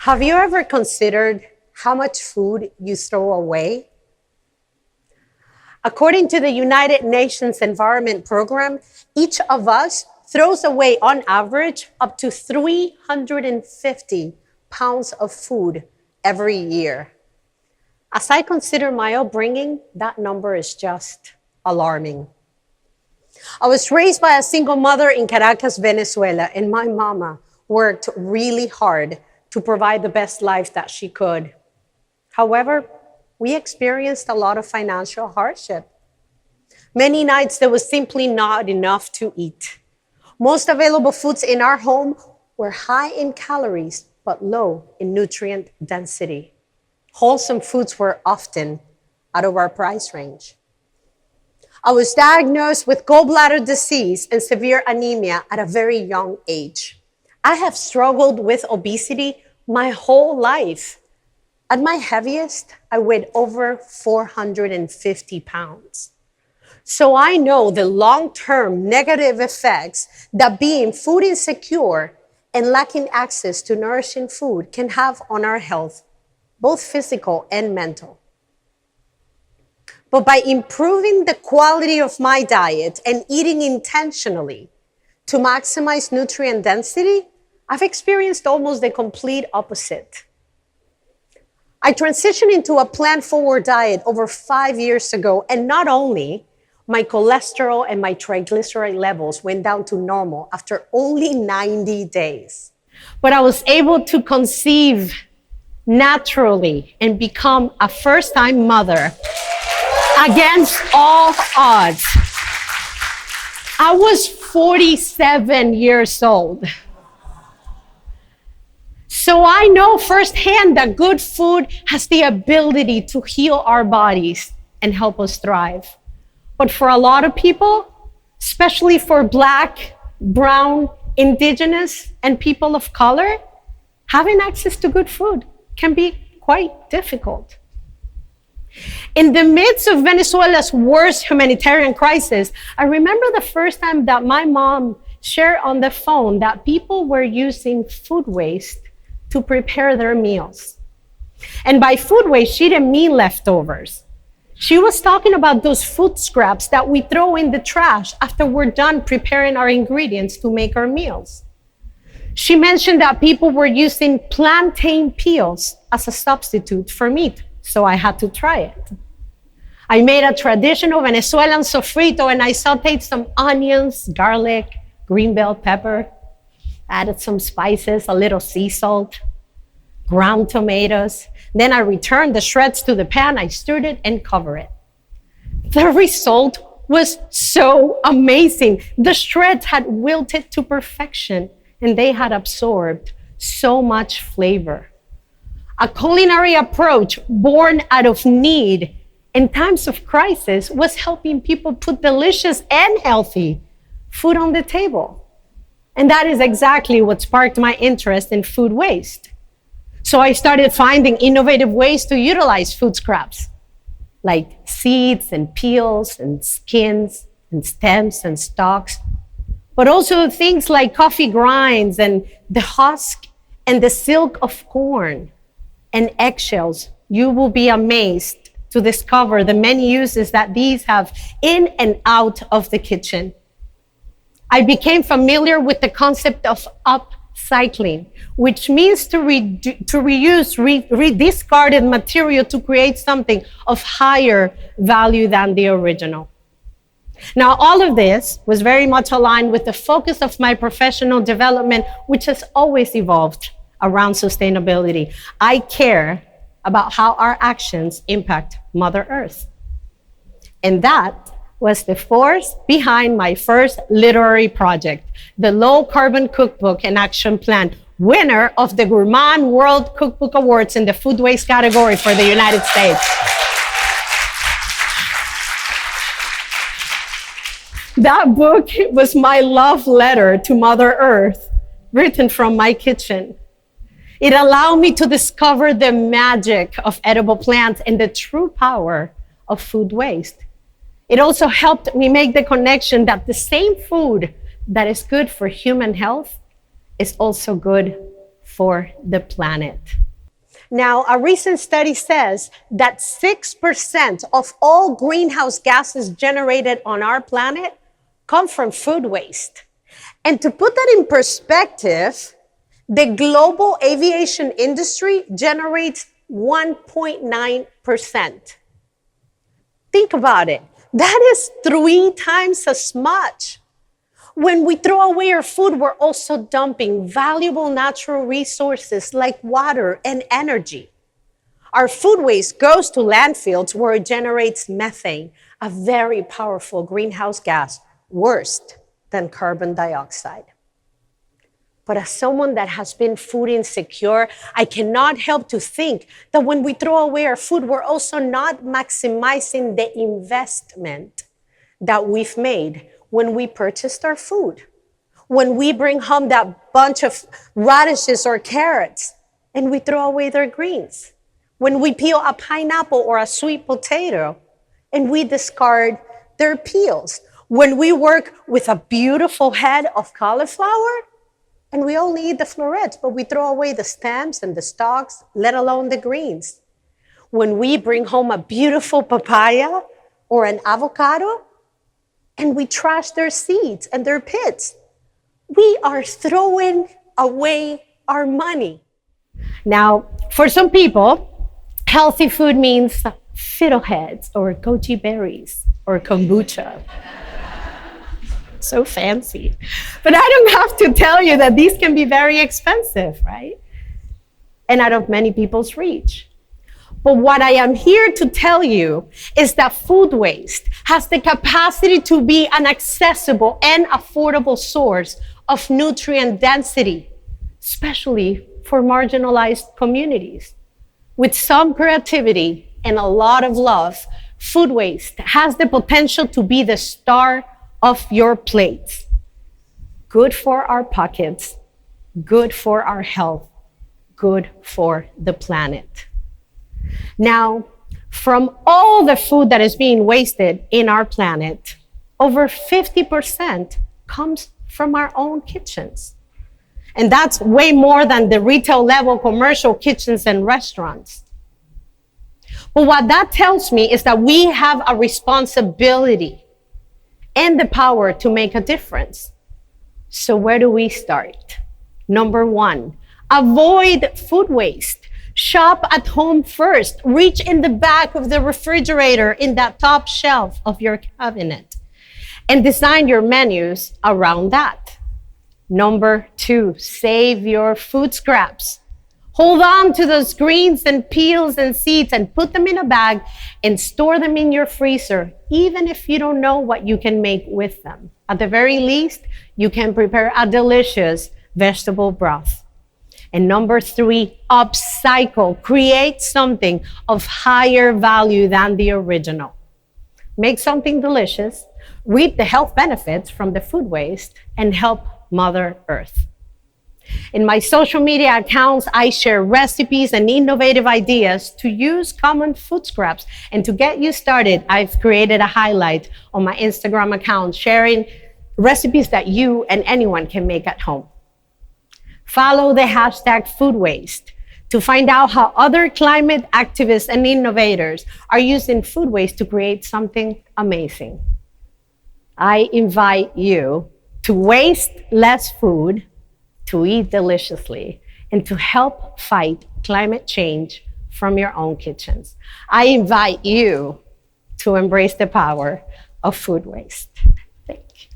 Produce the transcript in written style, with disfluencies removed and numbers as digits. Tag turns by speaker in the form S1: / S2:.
S1: Have you ever considered how much food you throw away? According to the United Nations Environment Program, each of us throws away, on average, up to 350 pounds of food every year. As I consider my upbringing, that number is just alarming. I was raised by a single mother in Caracas, Venezuela, and my mama worked really hard to provide the best life that she could. However, we experienced a lot of financial hardship. Many nights there was simply not enough to eat. Most available foods in our home were high in calories, but low in nutrient density. Wholesome foods were often out of our price range. I was diagnosed with gallbladder disease and severe anemia at a very young age. I have struggled with obesity my whole life. At my heaviest, I weighed over 450 pounds. So I know the long-term negative effects that being food insecure and lacking access to nourishing food can have on our health, both physical and mental. But by improving the quality of my diet and eating intentionally to maximize nutrient density, I've experienced almost the complete opposite. I transitioned into a plant-forward diet over 5 years ago, and not only my cholesterol and my triglyceride levels went down to normal after only 90 days, but I was able to conceive naturally and become a first-time mother against all odds. I was 47 years old. So I know firsthand that good food has the ability to heal our bodies and help us thrive. But for a lot of people, especially for Black, brown, indigenous, and people of color, having access to good food can be quite difficult. In the midst of Venezuela's worst humanitarian crisis, I remember the first time that my mom shared on the phone that people were using food waste to prepare their meals. And by food waste, she didn't mean leftovers. She was talking about those food scraps that we throw in the trash after we're done preparing our ingredients to make our meals. She mentioned that people were using plantain peels as a substitute for meat, so I had to try it. I made a traditional Venezuelan sofrito, and I sauteed some onions, garlic, green bell pepper, added some spices, a little sea salt, ground tomatoes. Then I returned the shreds to the pan, I stirred it and covered it. The result was so amazing. The shreds had wilted to perfection, and they had absorbed so much flavor. A culinary approach born out of need in times of crisis was helping people put delicious and healthy food on the table. And that is exactly what sparked my interest in food waste. So I started finding innovative ways to utilize food scraps, like seeds and peels and skins and stems and stalks, but also things like coffee grinds and the husk and the silk of corn and eggshells. You will be amazed to discover the many uses that these have in and out of the kitchen. I became familiar with the concept of upcycling, which means to reuse discarded material to create something of higher value than the original. Now, all of this was very much aligned with the focus of my professional development, which has always evolved around sustainability. I care about how our actions impact Mother Earth. And that was the force behind my first literary project, the Low Carbon Cookbook and Action Plan, winner of the Gourmand World Cookbook Awards in the food waste category for the United States. That book was my love letter to Mother Earth, written from my kitchen. It allowed me to discover the magic of edible plants and the true power of food waste. It also helped me make the connection that the same food that is good for human health is also good for the planet. Now, a recent study says that 6% of all greenhouse gases generated on our planet come from food waste. And to put that in perspective, the global aviation industry generates 1.9%. Think about it. That is 3 times as much. When we throw away our food, we're also dumping valuable natural resources like water and energy. Our food waste goes to landfills where it generates methane, a very powerful greenhouse gas, worse than carbon dioxide. But as someone that has been food insecure, I cannot help to think that when we throw away our food, we're also not maximizing the investment that we've made when we purchased our food. When we bring home that bunch of radishes or carrots and we throw away their greens. When we peel a pineapple or a sweet potato and we discard their peels. When we work with a beautiful head of cauliflower and we only eat the florets, but we throw away the stems and the stalks, let alone the greens. When we bring home a beautiful papaya or an avocado and we trash their seeds and their pits, we are throwing away our money. Now, for some people, healthy food means fiddleheads or goji berries or kombucha. So fancy. But I don't have to tell you that these can be very expensive, right? And out of many people's reach. But what I am here to tell you is that food waste has the capacity to be an accessible and affordable source of nutrient density, especially for marginalized communities. With some creativity and a lot of love, food waste has the potential to be the star of your plate. Good for our pockets, good for our health, good for the planet. Now, from all the food that is being wasted in our planet, over 50% comes from our own kitchens. And that's way more than the retail level commercial kitchens and restaurants. But what that tells me is that we have a responsibility and the power to make a difference. So where do we start? Number 1, avoid food waste. Shop at home first. Reach in the back of the refrigerator in that top shelf of your cabinet and design your menus around that. Number 2, save your food scraps. Hold on to those greens and peels and seeds and put them in a bag and store them in your freezer, even if you don't know what you can make with them. At the very least, you can prepare a delicious vegetable broth. And number 3, upcycle. Create something of higher value than the original. Make something delicious, reap the health benefits from the food waste, and help Mother Earth. In my social media accounts, I share recipes and innovative ideas to use common food scraps. And to get you started, I've created a highlight on my Instagram account sharing recipes that you and anyone can make at home. Follow the hashtag food waste to find out how other climate activists and innovators are using food waste to create something amazing. I invite you to waste less food, to eat deliciously, and to help fight climate change from your own kitchens. I invite you to embrace the power of food waste. Thank you.